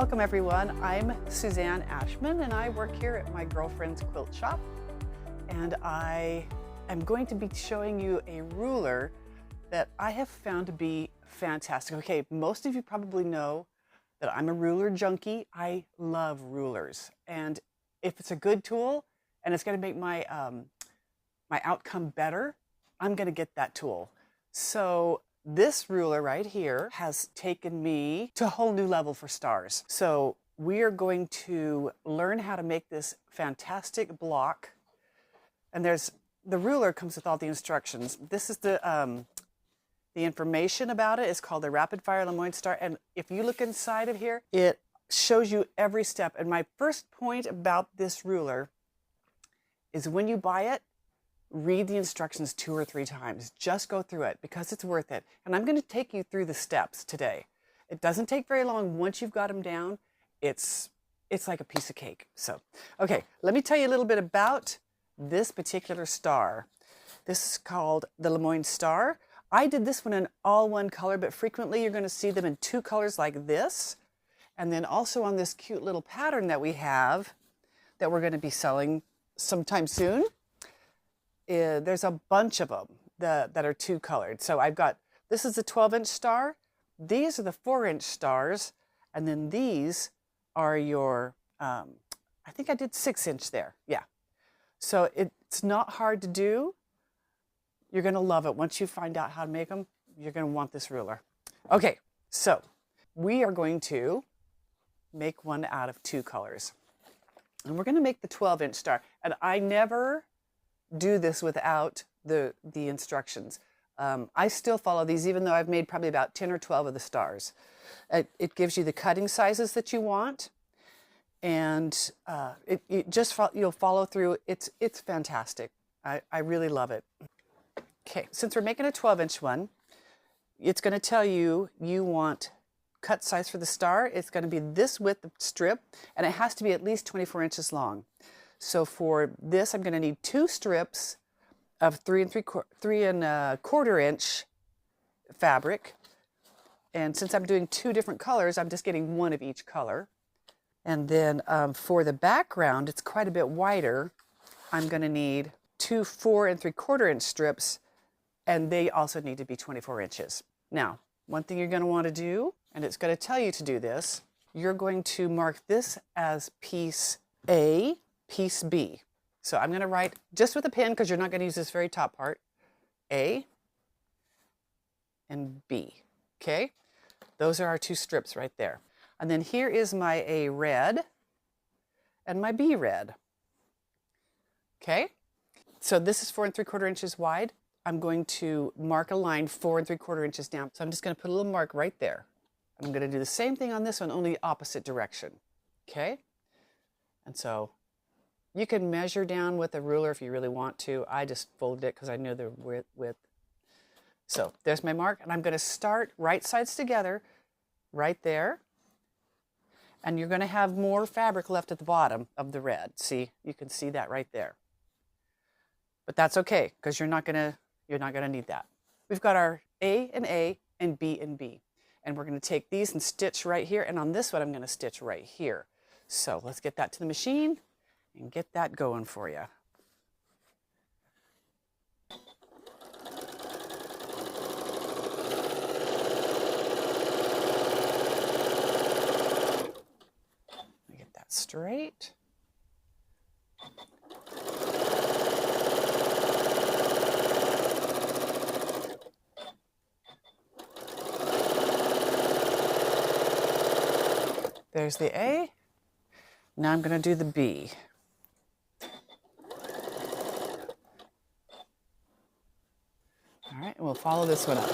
Welcome everyone. I'm Suzanne Ashman and I work here at my girlfriend's quilt shop. And I am going to be showing you a ruler that I have found to be fantastic. Okay, most of you probably know that I'm a ruler junkie. I love rulers. And if it's a good tool and it's going to make my, my outcome better, I'm going to get that tool. So this ruler right here has taken me to a whole new level for stars. So we are going to learn how to make this fantastic block. And the ruler comes with all the instructions. This is the information about it. It's called the Rapid Fire Lemoyne Star. And if you look inside of here, it shows you every step. And my first point about this ruler is when you buy it, read the instructions 2 or 3 times. Just go through it because it's worth it. And I'm going to take you through the steps today. It doesn't take very long. Once you've got them down, it's like a piece of cake. So, okay, let me tell you a little bit about this particular star. This is called the Lemoyne Star. I did this one in all one color, but frequently you're going to see them in 2 colors like this. And then also on this cute little pattern that we have that we're going to be selling sometime soon. There's a bunch of them that are 2 colored. So I've got, this is a 12-inch star. These are the 4-inch stars. And then these are your, I think I did 6-inch there. Yeah. So it's not hard to do. You're going to love it. Once you find out how to make them, you're going to want this ruler. Okay. So we are going to make one out of 2 colors. And we're going to make the 12-inch star. And I never do this without the instructions. I still follow these even though I've made probably about 10 or 12 of the stars. It gives you the cutting sizes that you want, and you'll follow through. It's fantastic. I really love it. Okay, since we're making a 12-inch one, it's going to tell you want cut size for the star. It's going to be this width of strip, and it has to be at least 24 inches long. So for this, I'm going to need 2 strips of 3 1/4 inch fabric. And since I'm doing 2 different colors, I'm just getting 1 of each color. And then for the background, it's quite a bit wider. I'm going to need 2 4 3/4 inch strips, and they also need to be 24 inches. Now, one thing you're going to want to do, and it's going to tell you to do this, you're going to mark this as piece A, piece B. So I'm going to write just with a pen because you're not going to use this very top part. A and B. Okay? Those are our 2 strips right there. And then here is my A red and my B red. Okay? So this is 4 3/4 inches wide. I'm going to mark a line 4 3/4 inches down. So I'm just going to put a little mark right there. I'm going to do the same thing on this one, only opposite direction. Okay? And so you can measure down with a ruler if you really want to. I just folded it because I knew the width. So there's my mark, and I'm going to start right sides together right there. And you're going to have more fabric left at the bottom of the red. See, you can see that right there. But that's okay because you're not going to need that. We've got our A and B and B. And we're going to take these and stitch right here. And on this one, I'm going to stitch right here. So let's get that to the machine and get that going for you. Get that straight. There's the A. Now I'm going to do the B. All right, and we'll follow this one up.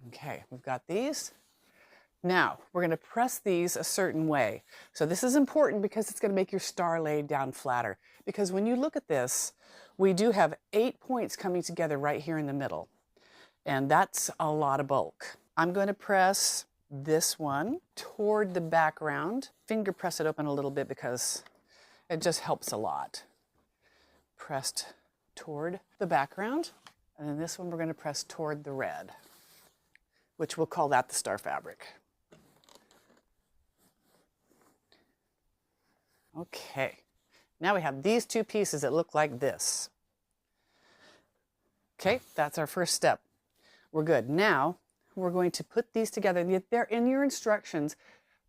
Okay, we've got these. Now, we're going to press these a certain way. So this is important because it's going to make your star lay down flatter. Because when you look at this, we do have 8 points coming together right here in the middle. And that's a lot of bulk. I'm going to press this one toward the background. Finger press it open a little bit because it just helps a lot. Pressed toward the background. And then this one we're going to press toward the red, which we'll call that the star fabric. Okay, now we have these two pieces that look like this. Okay, that's our first step. We're good. Now we're going to put these together. There in your instructions,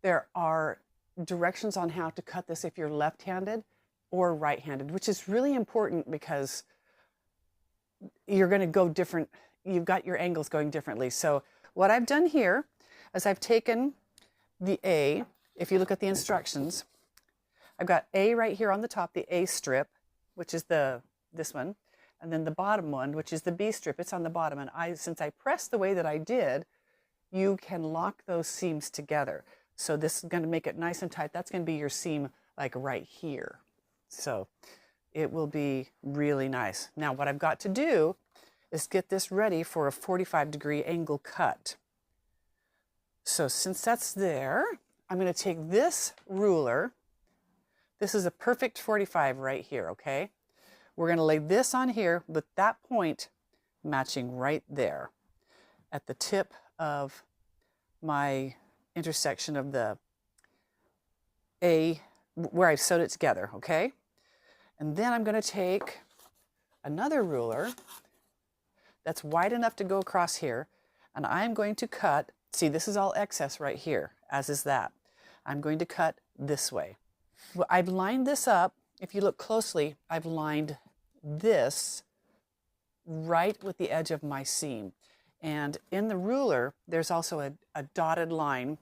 there are directions on how to cut this if you're left-handed or right-handed, which is really important because you're going to go different. You've got your angles going differently. So what I've done here is I've taken the A. If you look at the instructions, I've got A right here on the top, the A strip, which is this one, and then the bottom one, which is the B strip. It's on the bottom, and since I pressed the way that I did, you can lock those seams together. So this is going to make it nice and tight. That's going to be your seam like right here. So it will be really nice. Now what I've got to do is get this ready for a 45-degree angle cut. So since that's there, I'm going to take this ruler. This is a perfect 45 right here, okay? We're going to lay this on here with that point matching right there at the tip of my intersection of the A, where I've sewed it together, okay? And then I'm going to take another ruler that's wide enough to go across here, and I'm going to cut, see, this is all excess right here, as is that. I'm going to cut this way. Well, I've lined this up. If you look closely, I've lined this right with the edge of my seam. And in the ruler, there's also a dotted line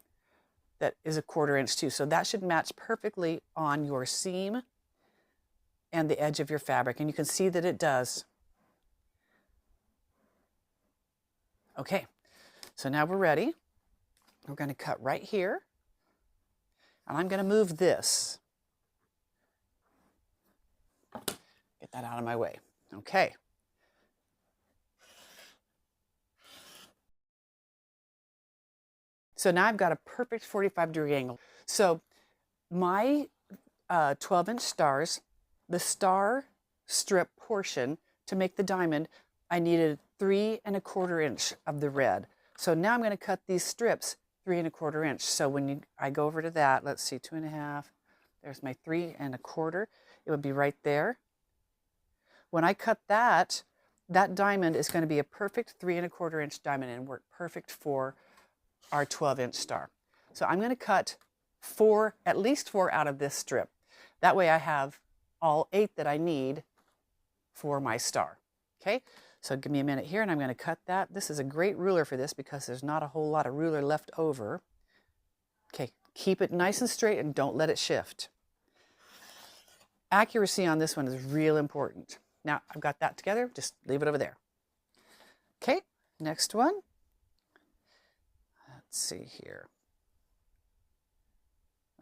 that is a 1/4 inch too. So that should match perfectly on your seam and the edge of your fabric. And you can see that it does. Okay, so now we're ready. We're going to cut right here. And I'm going to move this. Get that out of my way. Okay. So now I've got a perfect 45-degree angle. So my 12-inch stars, the star strip portion to make the diamond, I needed 3 1/4 inch of the red. So now I'm going to cut these strips 3 1/4 inch. So when I go over to that, let's see, 2.5. There's my 3 1/4. It would be right there. When I cut that, that diamond is going to be a perfect 3 1/4 inch diamond and work perfect for our 12-inch star. So I'm going to cut at least 4 out of this strip. That way I have all 8 that I need for my star. Okay, so give me a minute here and I'm going to cut that. This is a great ruler for this because there's not a whole lot of ruler left over. Okay, keep it nice and straight and don't let it shift. Accuracy on this one is real important. Now I've got that together, just leave it over there. Okay, next one. Let's see here.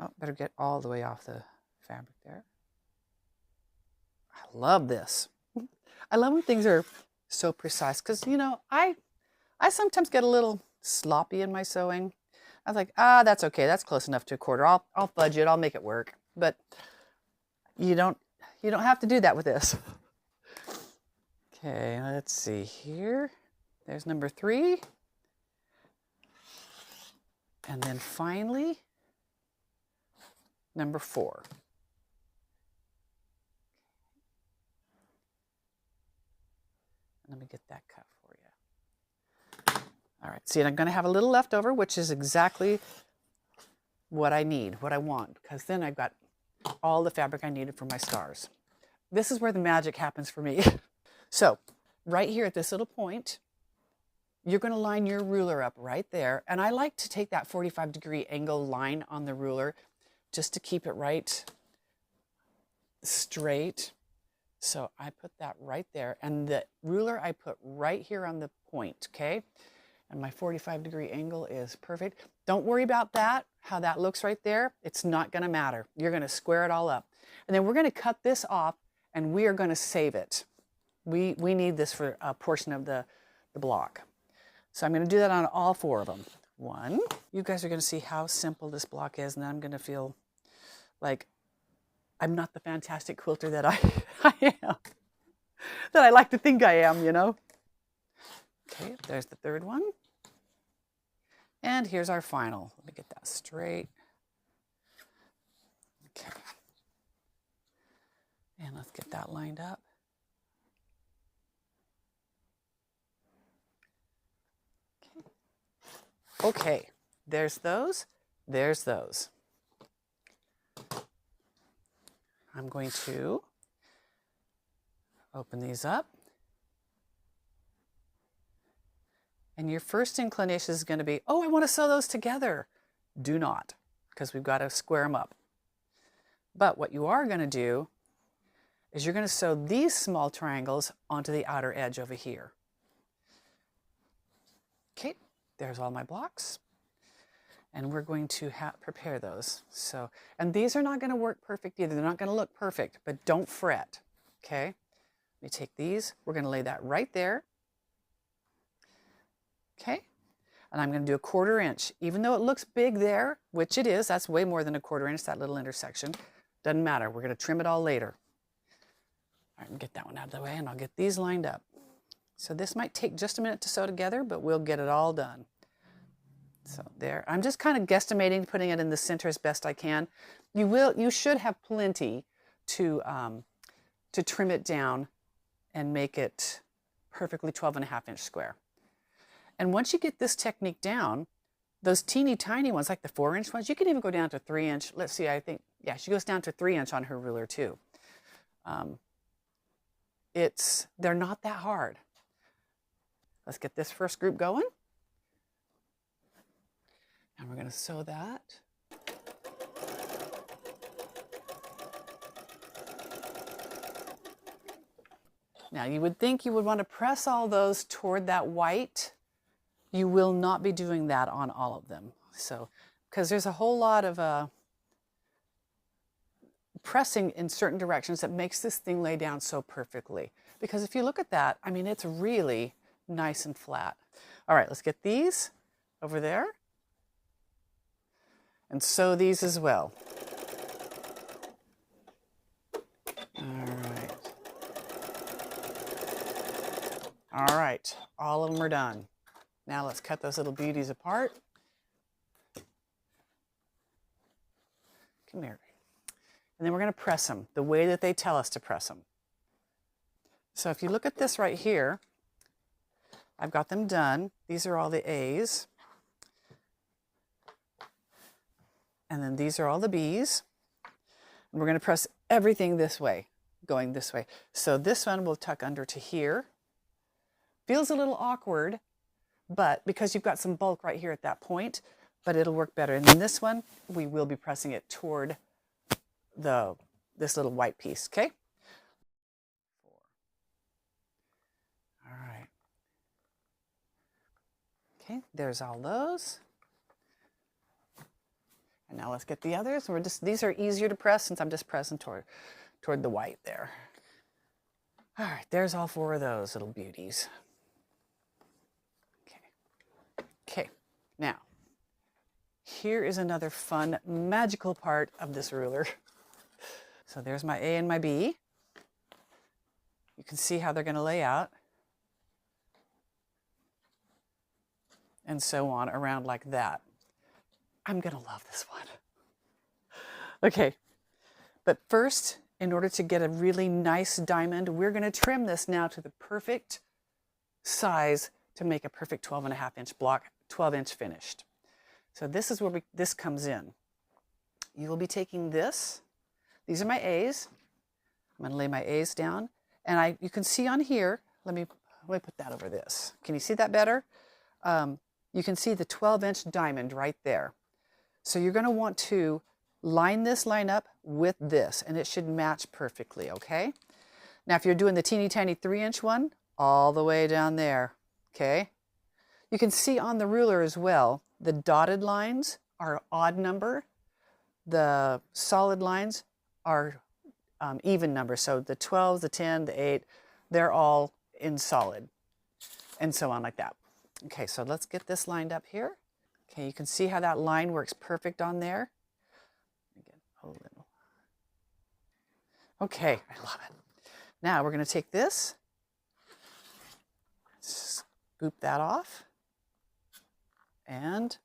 Oh, better get all the way off the fabric there. I love this. I love when things are so precise because, you know, I sometimes get a little sloppy in my sewing. I was like, that's okay. That's close enough to 1/4. I'll fudge it. I'll make it work. But you don't have to do that with this. Okay, let's see here. There's number 3. And then finally, number 4. Let me get that cut for you. All right, see, and I'm going to have a little left over, which is exactly what I need, what I want, because then I've got all the fabric I needed for my stars. This is where the magic happens for me. So right here at this little point, you're going to line your ruler up right there. And I like to take that 45-degree angle line on the ruler just to keep it right straight. So I put that right there. And the ruler I put right here on the point, okay? And my 45-degree angle is perfect. Don't worry about that, how that looks right there. It's not going to matter. You're going to square it all up. And then we're going to cut this off and we are going to save it. We need this for a portion of the block. So I'm going to do that on all 4 of them. 1. You guys are going to see how simple this block is, and I'm going to feel like I'm not the fantastic quilter that I am, that I like to think I am, you know. Okay, there's the 3rd one. And here's our final. Let me get that straight. Okay. And let's get that lined up. Okay, there's those. There's those. I'm going to open these up. And your first inclination is going to be, oh, I want to sew those together. Do not, because we've got to square them up. But what you are going to do is you're going to sew these small triangles onto the outer edge over here. Okay, there's all my blocks. And we're going to prepare those. So, and these are not going to work perfect either. They're not going to look perfect, but don't fret. Okay, let me take these. We're going to lay that right there. Okay, and I'm going to do a 1/4 inch. Even though it looks big there, which it is, that's way more than a 1/4 inch, that little intersection. Doesn't matter. We're going to trim it all later. All right, get that one out of the way, and I'll get these lined up. So this might take just a minute to sew together, but we'll get it all done. So there, I'm just kind of guesstimating, putting it in the center as best I can. You should have plenty to trim it down and make it perfectly 12.5 inch square. And once you get this technique down, those teeny tiny ones, like the 4 inch ones, you can even go down to 3 inch. Let's see, I think, yeah, she goes down to 3 inch on her ruler too. They're not that hard. Let's get this first group going. And we're going to sew that. Now you would think you would want to press all those toward that white. You will not be doing that on all of them. So, because there's a whole lot of pressing in certain directions that makes this thing lay down so perfectly. Because if you look at that, I mean, it's really nice and flat. All right, let's get these over there and sew these as well. All right, all of them are done. Now let's cut those little beauties apart. Come here. And then we're going to press them the way that they tell us to press them. So if you look at this right here, I've got them done. These are all the A's. And then these are all the B's. And we're going to press everything this way, going this way. So this one will tuck under to here. Feels a little awkward, but because you've got some bulk right here at that point, but it'll work better. And then this one, we will be pressing it toward this little white piece, okay? All right. Okay, there's all those. And now let's get the others. These are easier to press since I'm just pressing toward the white there. All right, there's all 4 of those little beauties. Okay, now, here is another fun, magical part of this ruler. So there's my A and my B. You can see how they're going to lay out. And so on, around like that. I'm going to love this one. Okay, but first, in order to get a really nice diamond, we're going to trim this now to the perfect size to make a perfect 12.5 inch block, 12 inch finished. So this is where this comes in. You will be taking this. These are my A's. I'm going to lay my A's down. And you can see on here, let me put that over this. Can you see that better? You can see the 12 inch diamond right there. So you're going to want to line this line up with this, and it should match perfectly, okay? Now, if you're doing the teeny tiny 3 inch one, all the way down there, okay? You can see on the ruler as well, the dotted lines are odd number. The solid lines are even number. So the 12, the 10, the 8, they're all in solid, and so on like that. Okay, so let's get this lined up here. Okay, you can see how that line works perfect on there. Again, a little. Okay, I love it. Now we're going to take this, scoop that off, and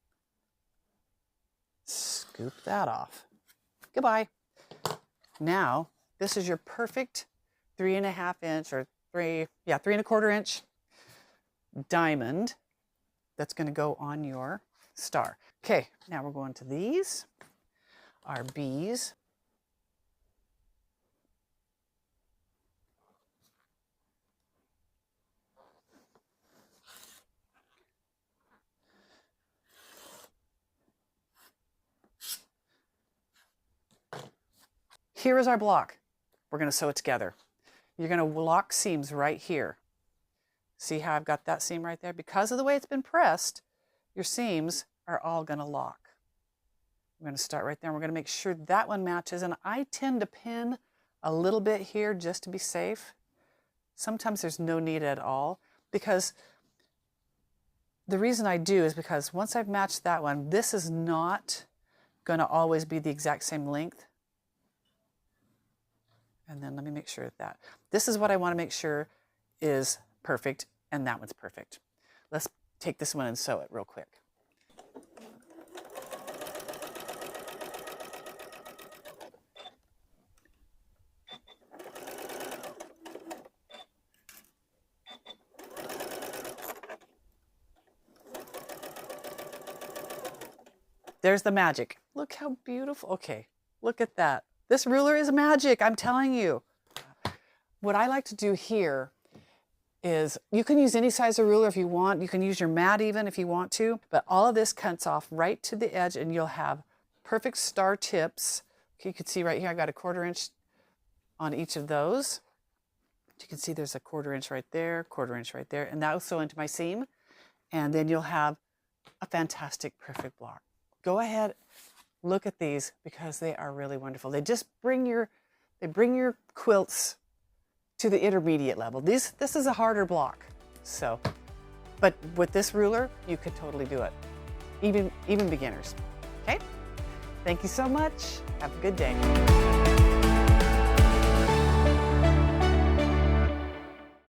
scoop that off. Goodbye. Now, this is your perfect 3.5 inch or 3.25 inch diamond that's going to go on your star. Okay, now we're going to these, our bees. Here is our block. We're going to sew it together. You're going to lock seams right here. See how I've got that seam right there? Because of the way it's been pressed, your seams are all going to lock. We're going to start right there. And we're going to make sure that one matches. And I tend to pin a little bit here just to be safe. Sometimes there's no need at all, because the reason I do is because once I've matched that one, this is not going to always be the exact same length. And then let me make sure that this is what I want to make sure is perfect, and that one's perfect. Let's take this one and sew it real quick. There's the magic. Look how beautiful. Okay, look at that. This ruler is magic, I'm telling you. What I like to do here is, you can use any size of ruler if you want. You can use your mat even if you want to, but all of this cuts off right to the edge and you'll have perfect star tips. Okay, you can see right here, I've got 1/4 inch on each of those. You can see there's 1/4 inch right there, 1/4 inch right there, and that will sew into my seam. And then you'll have a fantastic, perfect block. Go ahead, look at these because they are really wonderful. They just bring your quilts to the intermediate level. This is a harder block. So, but with this ruler, you could totally do it. Even beginners. Okay? Thank you so much. Have a good day.